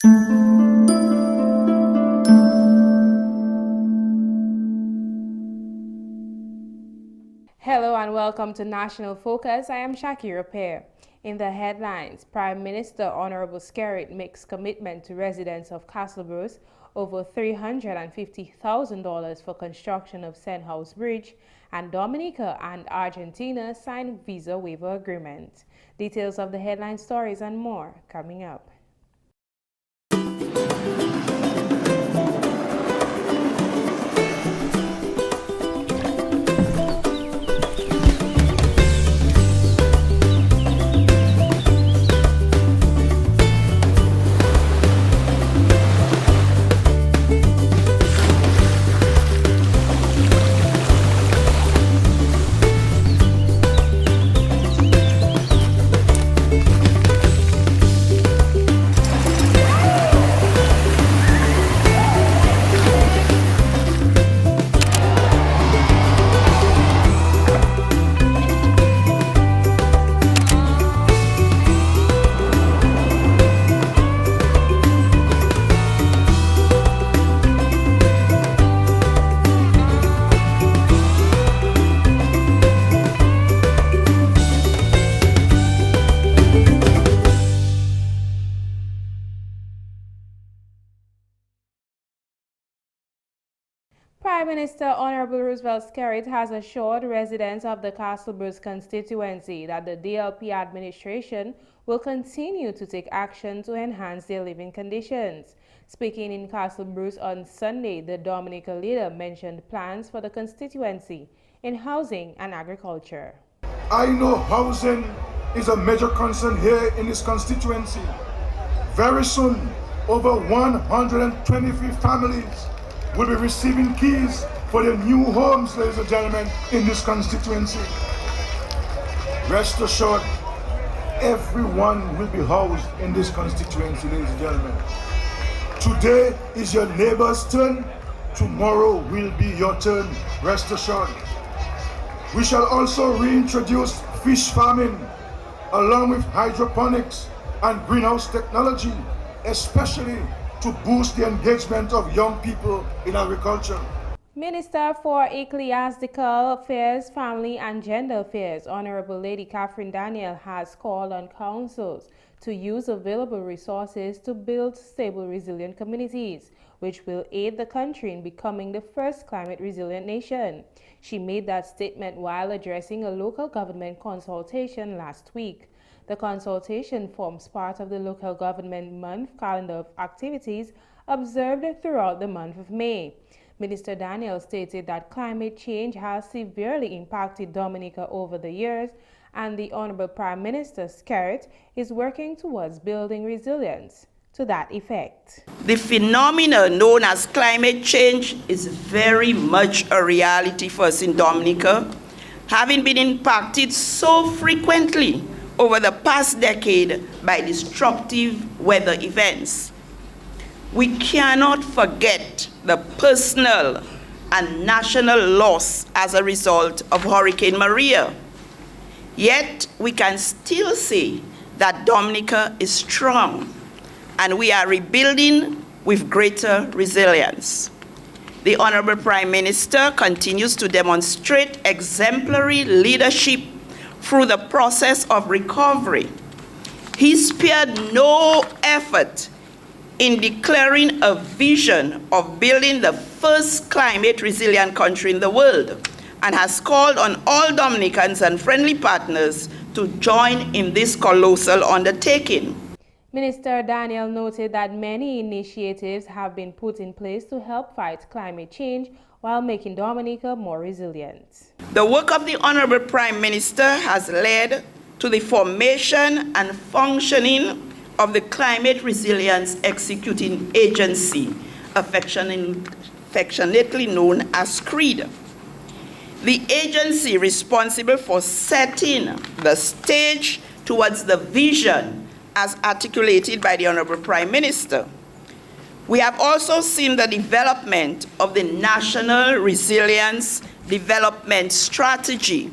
Hello and welcome to National Focus. I am Shakira Pear. In the headlines, Prime Minister Honorable Skerrit makes commitment to residents of Castlebruce over $350,000 for construction of Sanhouse Bridge, and Dominica and Argentina sign visa waiver agreement. Details of the headline stories and more coming up. Prime Minister Honorable Roosevelt Skerrit has assured residents of the Castlebruce constituency that the DLP administration will continue to take action to enhance their living conditions. Speaking in Castlebruce on Sunday, the Dominica leader mentioned plans for the constituency in housing and agriculture. I know housing is a major concern here in this constituency. Very soon, over 123 families will be receiving keys for their new homes, ladies and gentlemen, in this constituency. Rest assured, everyone will be housed in this constituency, ladies and gentlemen. Today is your neighbor's turn, tomorrow will be your turn, rest assured. We shall also reintroduce fish farming, along with hydroponics and greenhouse technology, especially to boost the engagement of young people in agriculture. Minister for Ecclesiastical Affairs, Family and Gender Affairs, Honorable Lady Catherine Daniel, has called on councils to use available resources to build stable, resilient communities, which will aid the country in becoming the first climate-resilient nation. She made that statement while addressing a local government consultation last week. The consultation forms part of the Local Government Month calendar of activities observed throughout the month of May. Minister Daniel stated that climate change has severely impacted Dominica over the years, and the Honorable Prime Minister Skerrit is working towards building resilience to that effect. The phenomenon known as climate change is very much a reality for us in Dominica, having been impacted so frequently over the past decade by destructive weather events. We cannot forget the personal and national loss as a result of Hurricane Maria. Yet we can still say that Dominica is strong and we are rebuilding with greater resilience. The Honorable Prime Minister continues to demonstrate exemplary leadership through the process of recovery. He spared no effort in declaring a vision of building the first climate-resilient country in the world, and has called on all Dominicans and friendly partners to join in this colossal undertaking. Minister Daniel noted that many initiatives have been put in place to help fight climate change while making Dominica more resilient. The work of the Honorable Prime Minister has led to the formation and functioning of the Climate Resilience Executing Agency, affectionately known as CREAD. The agency responsible for setting the stage towards the vision as articulated by the Honorable Prime Minister. We have also seen the development of the National Resilience Development Strategy.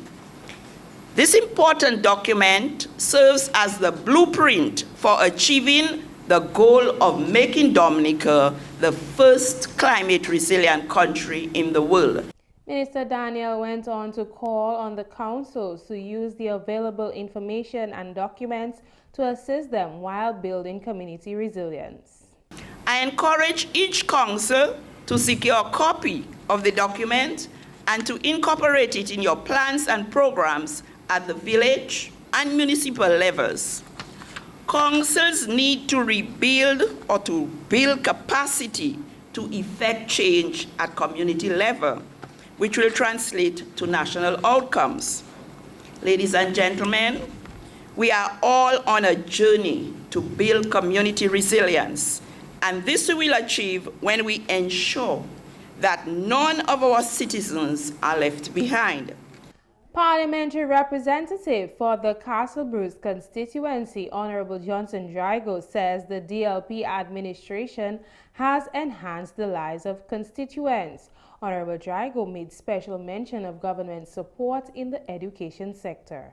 This important document serves as the blueprint for achieving the goal of making Dominica the first climate resilient country in the world. Minister Daniel went on to call on the councils to use the available information and documents to assist them while building community resilience. I encourage each council to secure a copy of the document and to incorporate it in your plans and programs at the village and municipal levels. Councils need to rebuild or to build capacity to effect change at community level, which will translate to national outcomes. Ladies and gentlemen, we are all on a journey to build community resilience, and this we will achieve when we ensure that none of our citizens are left behind. Parliamentary representative for the Castle Bruce constituency, Honorable Johnson Drago, says the DLP administration has enhanced the lives of constituents. Honorable Drago made special mention of government support in the education sector.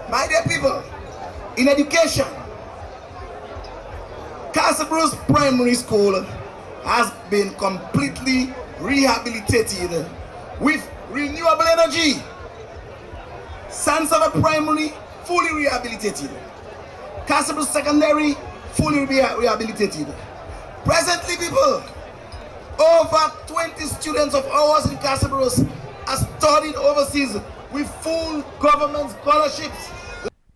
My dear people, in education, Castle Bruce Primary School has been completely rehabilitated with renewable energy. Sanhouse Primary, fully rehabilitated. Castle Bruce Secondary, fully rehabilitated. Presently, people, over 20 students of ours in Castle Bruce are studying overseas with full government scholarships.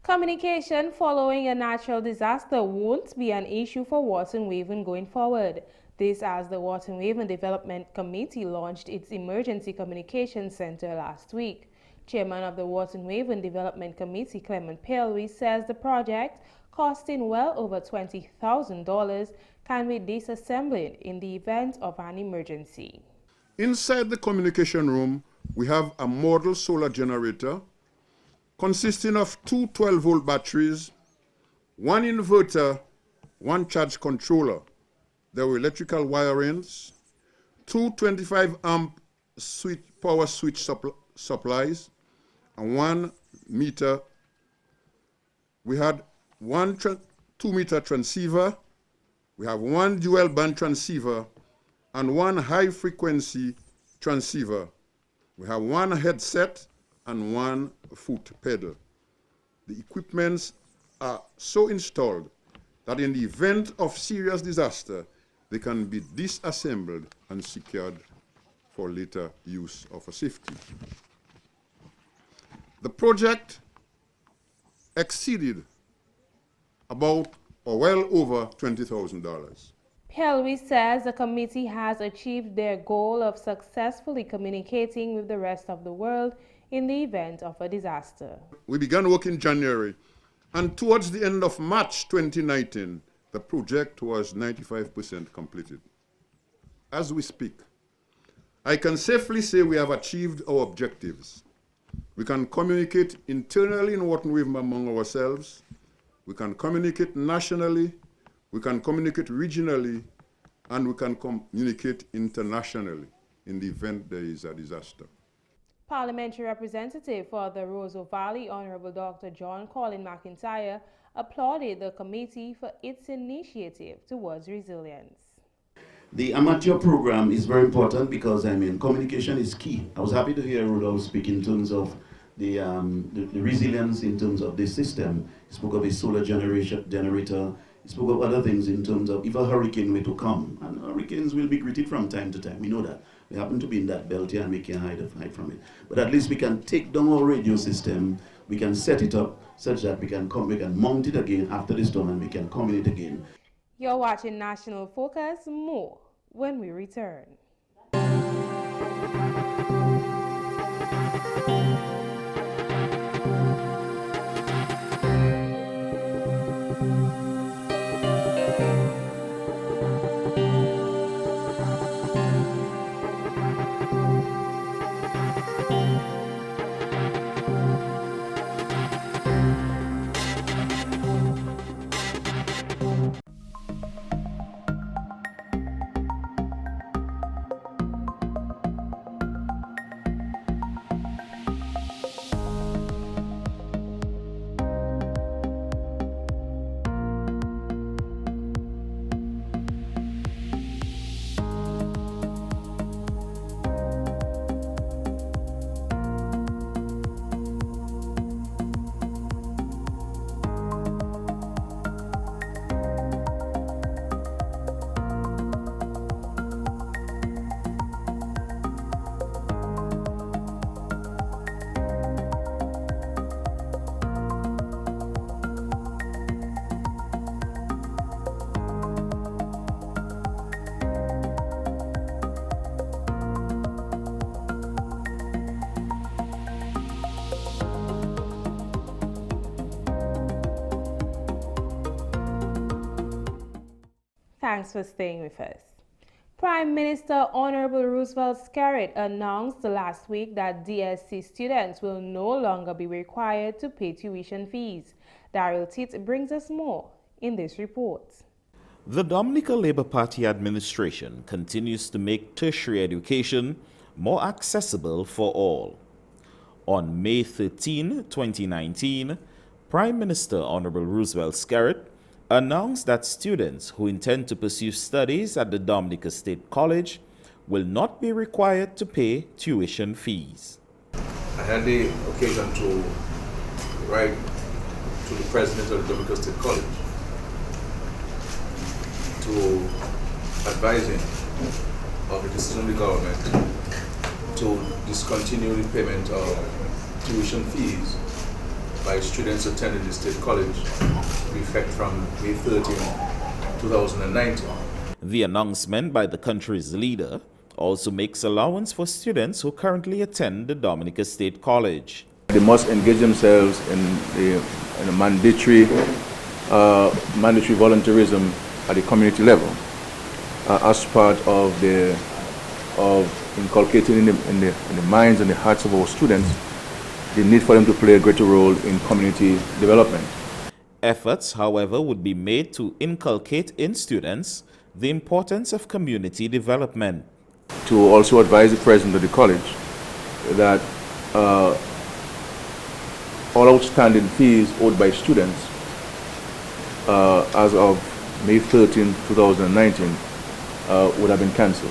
Communication following a natural disaster won't be an issue for Wharton Waven going forward. This as the Wharton Waven Development Committee launched its Emergency Communication Center last week. Chairman of the Wharton Waven Development Committee, Clement Pelwy, says the project, costing well over $20,000, can be disassembled in the event of an emergency. Inside the communication room, we have a model solar generator consisting of two 12-volt batteries, one inverter, one charge controller. There were electrical wirings, two 25-amp power switch supplies, and 1 meter. We had one 2-meter transceiver. We have one dual band transceiver and one high frequency transceiver. We have one headset and one foot pedal. The equipments are so installed that in the event of serious disaster, they can be disassembled and secured for later use of a safety. The project exceeded about or well over $20,000. Pelwy says the committee has achieved their goal of successfully communicating with the rest of the world in the event of a disaster. We began work in January, and towards the end of March 2019, the project was 95% completed. As we speak, I can safely say we have achieved our objectives. We can communicate internally in Wharton Waven among ourselves. We can communicate nationally. We can communicate regionally. And we can communicate internationally in the event there is a disaster. Parliamentary representative for the Roseau Valley, Honorable Dr. John Colin McIntyre, applauded the committee for its initiative towards resilience. The amateur program is very important because, communication is key. I was happy to hear Rudolph speak in terms of the resilience in terms of this system. He spoke of a solar generator. He spoke of other things in terms of if a hurricane were to come, and hurricanes will be greeted from time to time. We know that. We happen to be in that belt here and we can hide from it. But at least we can take down our radio system, we can set it up such that we can mount it again after the storm and we can communicate again. You're watching National Focus. More when we return. Thanks for staying with us. Prime Minister Honorable Roosevelt Skerrit announced last week that DSC students will no longer be required to pay tuition fees. Daryl Teet brings us more in this report. The Dominica Labour Party administration continues to make tertiary education more accessible for all. On May 13, 2019, Prime Minister Honorable Roosevelt Skerrit announced that students who intend to pursue studies at the Dominica State College will not be required to pay tuition fees. I had the occasion to write to the president of the Dominica State College to advise him of the decision of the government to discontinue the payment of tuition fees by students attending the State College with effect from May 13, 2019. The announcement by the country's leader also makes allowance for students who currently attend the Dominica State College. They must engage themselves in a mandatory volunteerism at the community level as part of inculcating in the minds and the hearts of our students the need for them to play a greater role in community development. Efforts, however, would be made to inculcate in students the importance of community development. To also advise the president of the college that all outstanding fees owed by students as of May 13, 2019 would have been cancelled.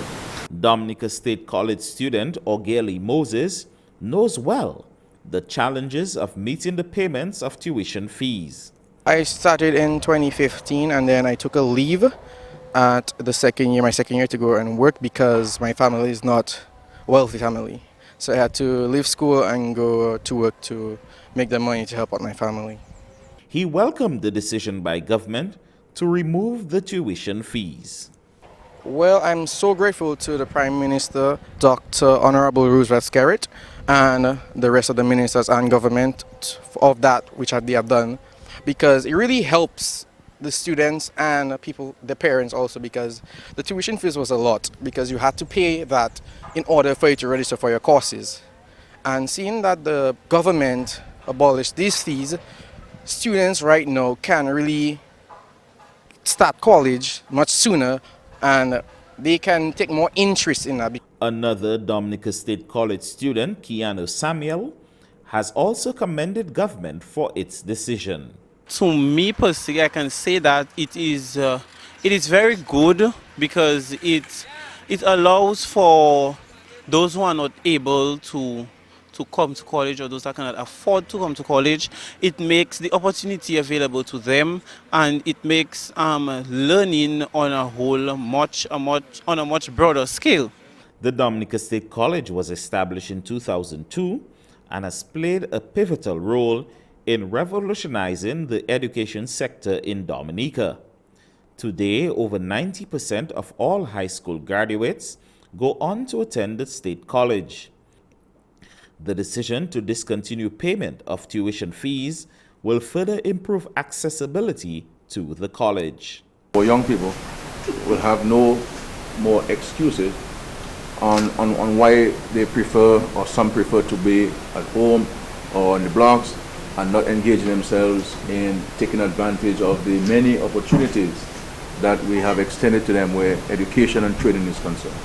Dominica State College student Orgeli Moses knows well the challenges of meeting the payments of tuition fees. I started in 2015 and then I took a leave at my second year to go and work because my family is not a wealthy family. So I had to leave school and go to work to make the money to help out my family. He welcomed the decision by government to remove the tuition fees. Well, I'm so grateful to the Prime Minister, Dr. Honorable Roosevelt Skerrit, and the rest of the ministers and government of that which they have done, because it really helps the students and people, the parents also, because the tuition fees was a lot, because you had to pay that in order for you to register for your courses. And seeing that the government abolished these fees, students right now can really start college much sooner and they can take more interest in that. Another Dominica State College student, Keanu Samuel, has also commended government for its decision. To me personally, I can say that it is very good because it allows for those who are not able to come to college or those that cannot afford to come to college. It makes the opportunity available to them, and it makes learning on a much broader scale. The Dominica State College was established in 2002 and has played a pivotal role in revolutionizing the education sector in Dominica. Today, over 90% of all high school graduates go on to attend the state college. The decision to discontinue payment of tuition fees will further improve accessibility to the college. Our young people will have no more excuses on why they prefer, or some prefer, to be at home or on the blocks and not engaging themselves in taking advantage of the many opportunities that we have extended to them where education and training is concerned.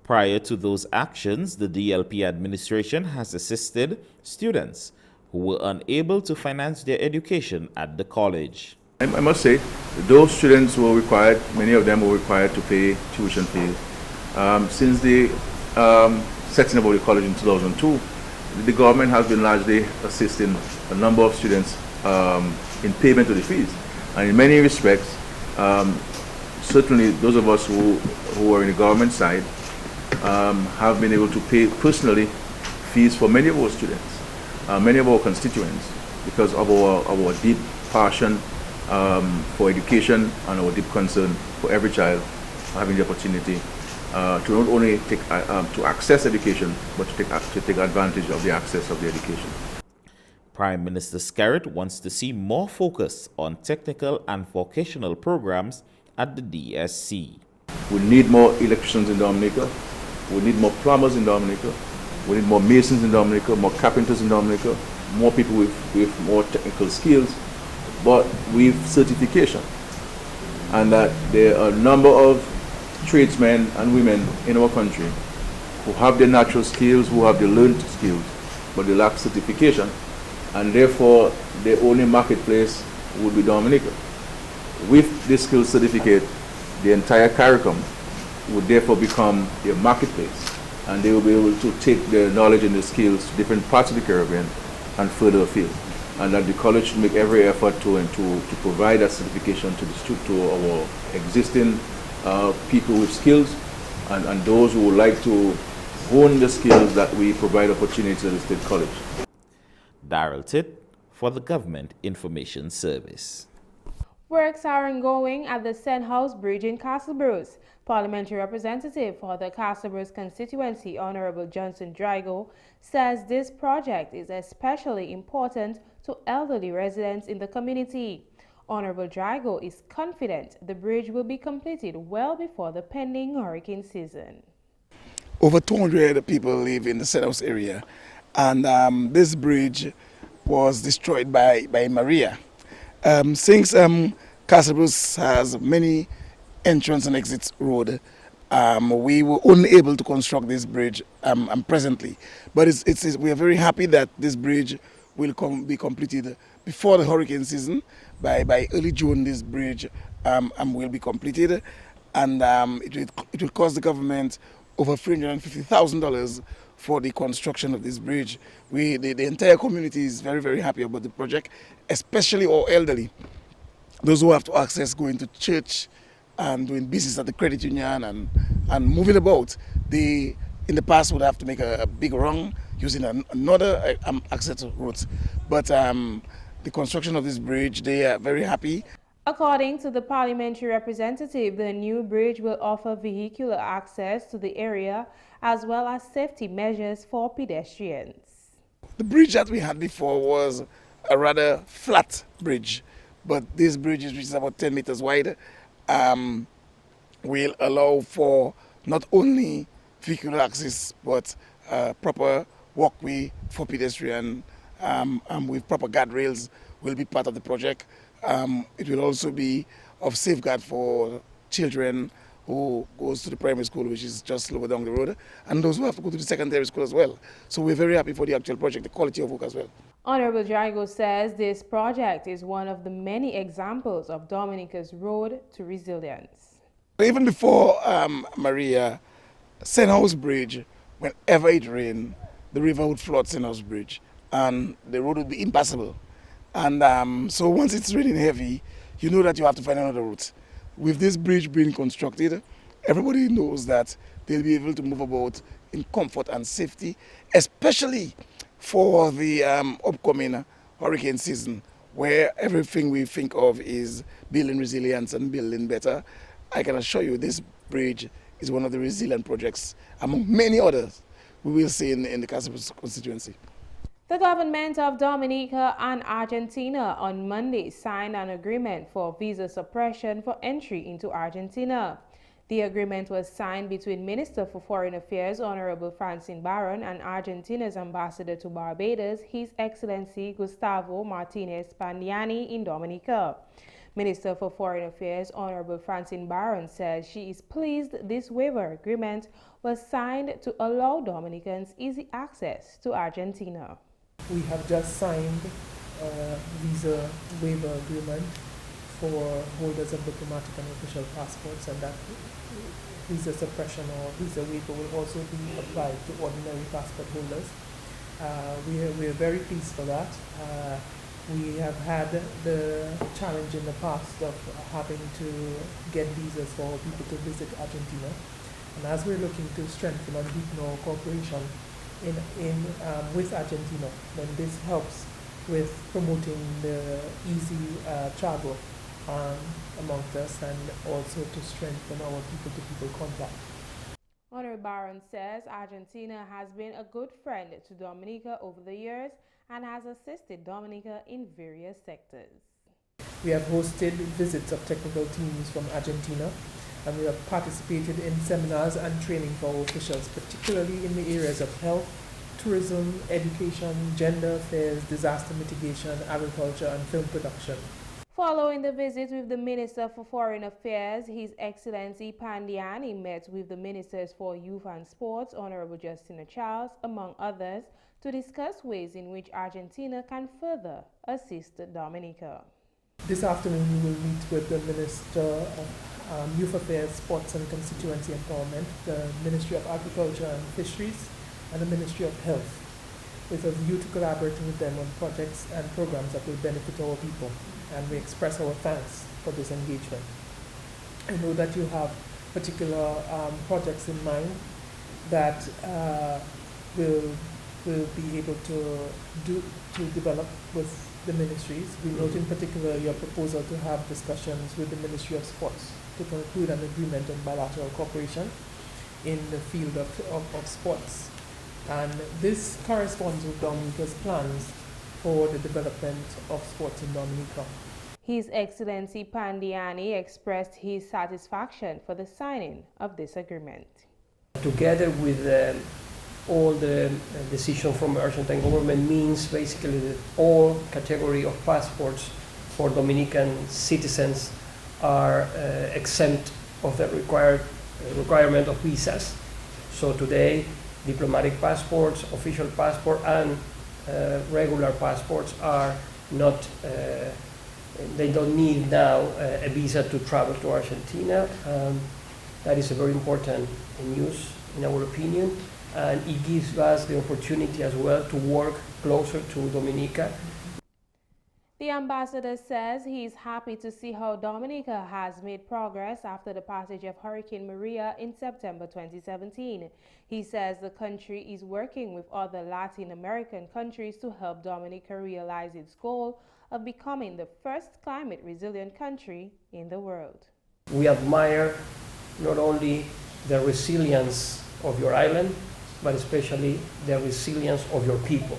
Prior to those actions, the DLP administration has assisted students who were unable to finance their education at the college. I must say, those students who were required, many of them were required to pay tuition fees. Since the setting up of the college in 2002, the government has been largely assisting a number of students in payment of the fees. And in many respects, certainly those of us who are in the government side have been able to pay personally fees for many of our students, many of our constituents, because of our deep passion for education and our deep concern for every child having the opportunity to not only to access education, but to take advantage of the access of the education. Prime Minister Skerrit wants to see more focus on technical and vocational programs at the DSC. We need more electricians in Dominica. We need more plumbers in Dominica. We need more masons in Dominica, more carpenters in Dominica, more people with more technical skills, but with certification. And that there are a number of tradesmen and women in our country who have the natural skills, who have the learned skills, but they lack certification, and therefore the only marketplace would be Dominica. With this skills certificate, the entire CARICOM would therefore become a marketplace, and they will be able to take their knowledge and their skills to different parts of the Caribbean and further afield. And that the college should make every effort to provide that certification to our existing people with skills and those who would like to hone the skills that we provide opportunities at the State College. Darrell Titt for the Government Information Service. Works are ongoing at the Sanhouse Bridge in Castle Bruce. Parliamentary representative for the Castle Bruce constituency, Honorable Johnson Drago, says this project is especially important to elderly residents in the community. Honorable Drago is confident the bridge will be completed well before the pending hurricane season. Over 200 people live in the Sanhouse area, and this bridge was destroyed by Maria. Since Castle Bruce has many entrance and exit road, we were only able to construct this bridge presently. But we are very happy that this bridge will be completed before the hurricane season. By early June, this bridge will be completed, and it will cost the government over $350,000 for the construction of this bridge. The entire community is very, very happy about the project, especially our elderly. Those who have to access going to church and doing business at the credit union and moving about, they in the past would have to make a big run using another access route. But the construction of this bridge, they are very happy. According to the parliamentary representative, the new bridge will offer vehicular access to the area as well as safety measures for pedestrians. The bridge that we had before was a rather flat bridge, but this bridge, which is about 10 meters wide, will allow for not only vehicular access but proper walkway for pedestrians with proper guardrails will be part of the project. It will also be of safeguard for children who goes to the primary school, which is just lower down the road, and those who have to go to the secondary school as well. So we're very happy for the actual project, the quality of work as well. Honorable Drago says this project is one of the many examples of Dominica's road to resilience. Even before Maria, Sanhouse Bridge, whenever it rained, the river would flood Sanhouse Bridge and the road would be impassable. And so once it's raining heavy, you know that you have to find another route. With this bridge being constructed, everybody knows that they'll be able to move about in comfort and safety, especially for the upcoming hurricane season, where everything we think of is building resilience and building better. I can assure you this bridge is one of the resilient projects among many others we will see in the Castle Bruce constituency. The government of Dominica and Argentina on Monday signed an agreement for visa suppression for entry into Argentina. The agreement was signed between Minister for Foreign Affairs Honorable Francine Barron and Argentina's ambassador to Barbados, His Excellency Gustavo Martinez Pandiani in Dominica. Minister for Foreign Affairs Honorable Francine Barron says she is pleased this waiver agreement was signed to allow Dominicans easy access to Argentina. We have just signed a visa waiver agreement for holders of diplomatic and official passports, and that visa suppression or visa waiver will also be applied to ordinary passport holders. We are very pleased for that. We have had the challenge in the past of having to get visas for people to visit Argentina, and as we're looking to strengthen and deepen our cooperation with Argentina, then this helps with promoting the easy travel amongst us and also to strengthen our people-to-people contact. Honorable Barron says Argentina has been a good friend to Dominica over the years and has assisted Dominica in various sectors. We have hosted visits of technical teams from Argentina, and we have participated in seminars and training for our officials, particularly in the areas of health, tourism, education, gender affairs, disaster mitigation, agriculture, and film production. Following the visit with the Minister for Foreign Affairs, His Excellency Pandiani met with the Ministers for Youth and Sports, Honorable Justina Charles, among others, to discuss ways in which Argentina can further assist Dominica. This afternoon we will meet with the Minister of Youth Affairs, Sports and Constituency Empowerment, the Ministry of Agriculture and Fisheries, and the Ministry of Health, with a view to collaborating with them on projects and programs that will benefit our people. And we express our thanks for this engagement. I know that you have particular projects in mind that will be able to develop with the ministries. We note in particular your proposal to have discussions with the Ministry of Sports to conclude an agreement on bilateral cooperation in the field of sports. And this corresponds with Dominica's plans for the development of sports in Dominica. His Excellency Pandiani expressed his satisfaction for the signing of this agreement. Together with all the decision from the Argentine government means basically that all category of passports for Dominican citizens are exempt of the requirement of visas. So today, diplomatic passports, official passport, and regular passports are not, they don't need now a visa to travel to Argentina. That is a very important news in our opinion, and it gives us the opportunity as well to work closer to Dominica. The ambassador says he is happy to see how Dominica has made progress after the passage of Hurricane Maria in September 2017. He says the country is working with other Latin American countries to help Dominica realize its goal of becoming the first climate resilient country in the world. We admire not only the resilience of your island, but especially the resilience of your people.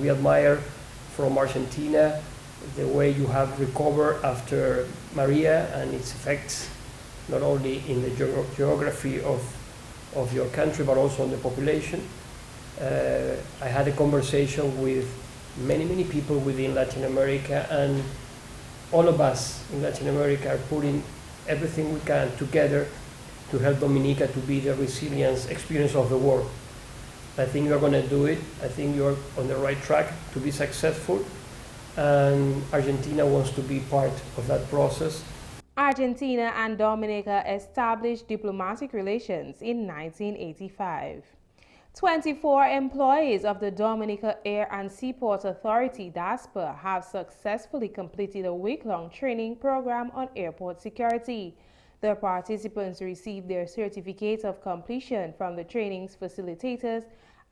We admire from Argentina the way you have recovered after Maria and its effects, not only in the geography of your country, but also on the population. I had a conversation with many people within Latin America, and all of us in Latin America are putting everything we can together to help Dominica to be the resilience experience of the world. I think you're going to do it. I think you're on the right track to be successful, and Argentina wants to be part of that process. Argentina and Dominica established diplomatic relations in 1985. 24 employees of the Dominica Air and Seaport Authority, DASPA, have successfully completed a week-long training program on airport security. The participants received their certificate of completion from the training's facilitators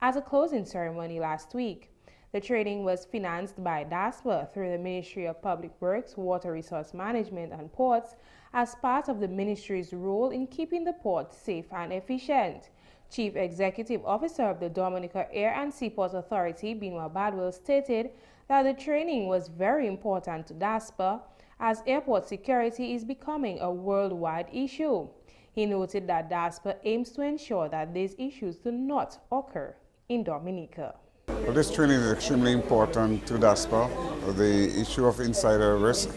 at a closing ceremony last week. The training was financed by DASPA through the Ministry of Public Works, Water Resource Management and Ports as part of the ministry's role in keeping the port safe and efficient. Chief Executive Officer of the Dominica Air and Seaport Authority, Benoit Badwell, stated that the training was very important to DASPA as airport security is becoming a worldwide issue. He noted that DASPA aims to ensure that these issues do not occur in Dominica. Well, this training is extremely important to DASPA. The issue of insider risk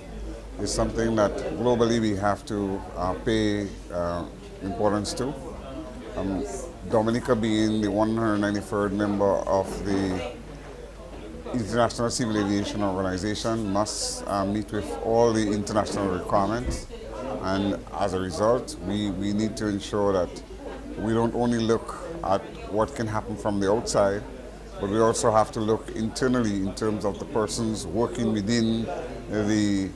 is something that globally we have to pay importance to. Dominica being the 193rd member of the International Civil Aviation Organization must meet with all the international requirements, and as a result we need to ensure that we don't only look at what can happen from the outside, but we also have to look internally in terms of the persons working within the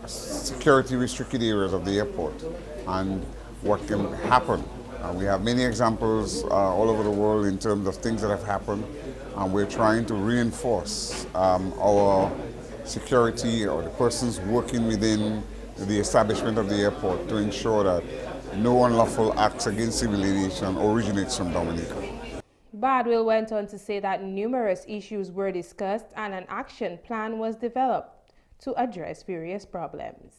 security restricted areas of the airport and what can happen. We have many examples all over the world in terms of things that have happened, and we're trying to reinforce our security or the persons working within the establishment of the airport to ensure that no unlawful acts against civil aviation originates from Dominica. Badwell went on to say that numerous issues were discussed and an action plan was developed to address various problems.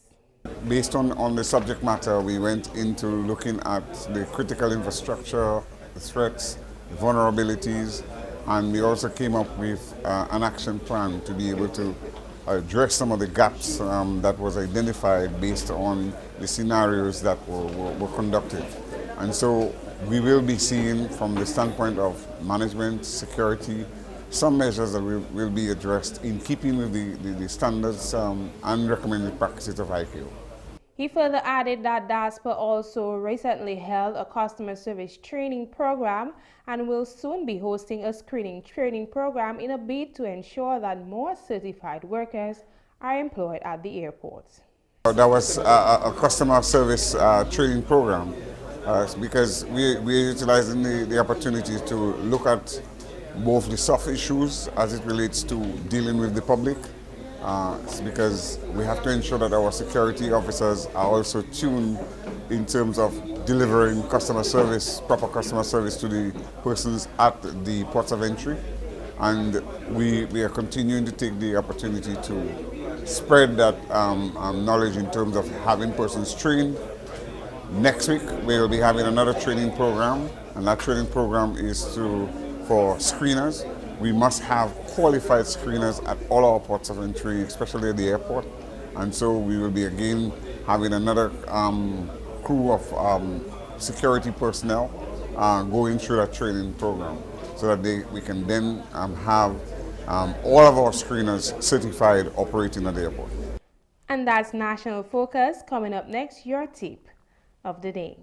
Based on the subject matter, we went into looking at the critical infrastructure, the threats, the vulnerabilities, and we also came up with an action plan to be able to address some of the gaps that was identified based on the scenarios that were conducted. And so we will be seeing from the standpoint of management, security, some measures that will be addressed in keeping with the standards and recommended practices of ICAO. He further added that DASPA also recently held a customer service training program and will soon be hosting a screening training program in a bid to ensure that more certified workers are employed at the airports. That was a customer service training program because we're utilizing the opportunity to look at both the soft issues as it relates to dealing with the public, because we have to ensure that our security officers are also tuned in terms of delivering customer service, proper customer service to the persons at the ports of entry. And we are continuing to take the opportunity to spread that knowledge in terms of having persons trained. Next week we will be having another training program, and that training program is for screeners. We must have qualified screeners at all our ports of entry, especially at the airport. And so we will be again having another crew of security personnel going through that training program so that we can then have all of our screeners certified operating at the airport. And that's National Focus. Coming up next, your tip of the day.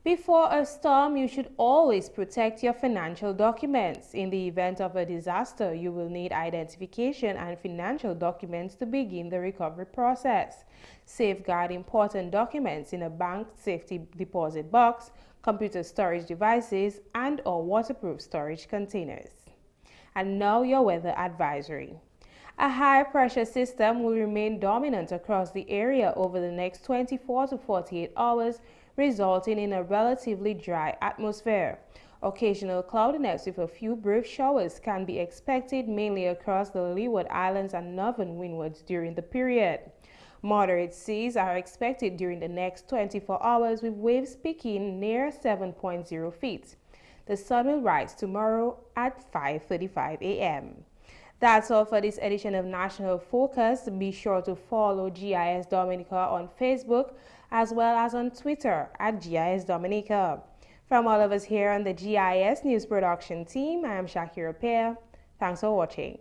Before a storm, you should always protect your financial documents. In the event of a disaster, you will need identification and financial documents to begin the recovery process. Safeguard important documents in a bank safety deposit box, computer storage devices, and/or waterproof storage containers. And now your weather advisory. A high-pressure system will remain dominant across the area over the next 24 to 48 hours, resulting in a relatively dry atmosphere. Occasional cloudiness with a few brief showers can be expected mainly across the Leeward Islands and northern windwards during the period. Moderate seas are expected during the next 24 hours with waves peaking near 7.0 feet. The sun will rise tomorrow at 5:35 a.m. That's all for this edition of National Focus. Be sure to follow GIS Dominica on Facebook as well as on Twitter at GIS Dominica. From all of us here on the GIS News Production team, I am Shakira Pear. Thanks for watching.